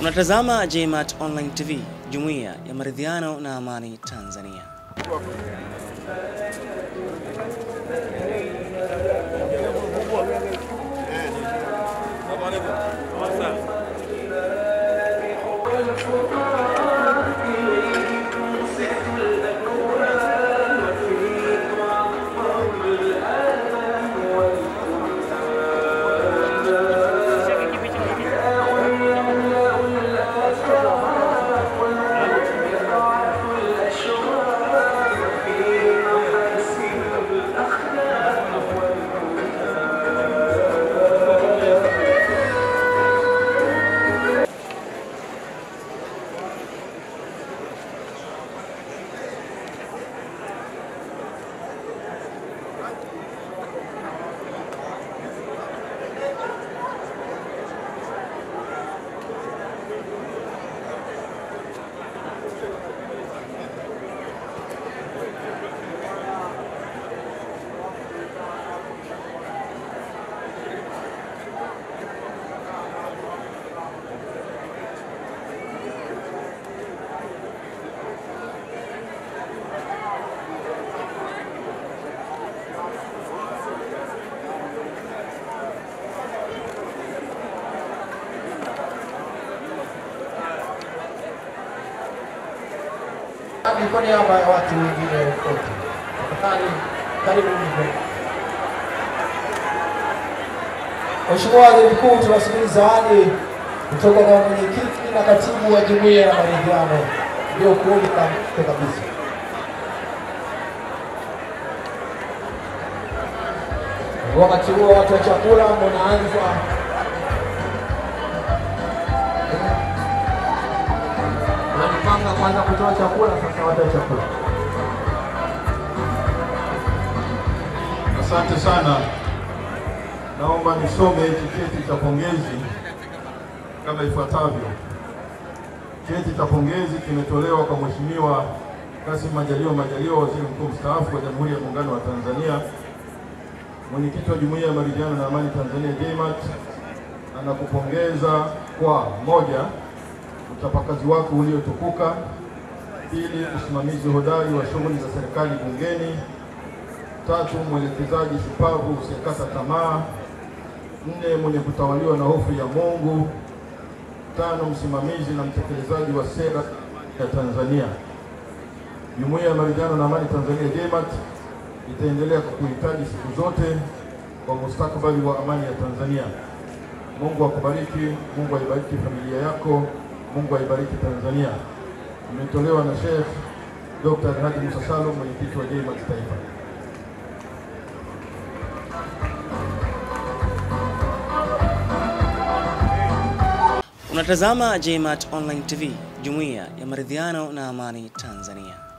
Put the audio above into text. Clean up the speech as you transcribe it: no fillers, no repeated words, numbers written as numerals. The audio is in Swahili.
Unatazama JMAT Online TV, Jumuiya ya Maridhiano na Amani Tanzania. Kwa niaba ya watu wengine wote, tafadhali karibu mbele. Mheshimiwa Waziri Mkuu, tunasubiri zawadi kutoka kwa mwenyekiti na katibu wa Jumuiya ya Maridhiano ndio kuuli kabisa. Wakati huo watu wa chakula mnaanza kwanza kutoa chakula, sasa watu wa chakula. Asante sana. Naomba nisome cheti cha pongezi kama ifuatavyo. Cheti cha pongezi kimetolewa kwa Mheshimiwa Kassim Majaliwa, Waziri Mkuu mstaafu wa Jamhuri ya Muungano wa Tanzania, mwenyekiti wa Jumuiya ya Maridhiano na Amani Tanzania JMAT. Anakupongeza kwa: moja, utapakazi wako uliotukuka; pili, usimamizi hodari wa shughuli za serikali bungeni; tatu, mwelekezaji shupavu usikata tamaa; nne, mwenye kutawaliwa na hofu ya Mungu; tano, msimamizi na mtekelezaji wa sera ya Tanzania. Jumuiya ya Maridhiano na Amani Tanzania JMAT itaendelea kukuhitaji siku zote kwa mustakabali wa amani ya Tanzania. Mungu akubariki, Mungu aibariki familia yako, Mungu aibariki Tanzania. Imetolewa na Sheikh Dr. Haji Musa Salum, mwenyekiti wa JMAT Taifa. Unatazama JMAT Online TV, Jumuiya ya Maridhiano na Amani Tanzania.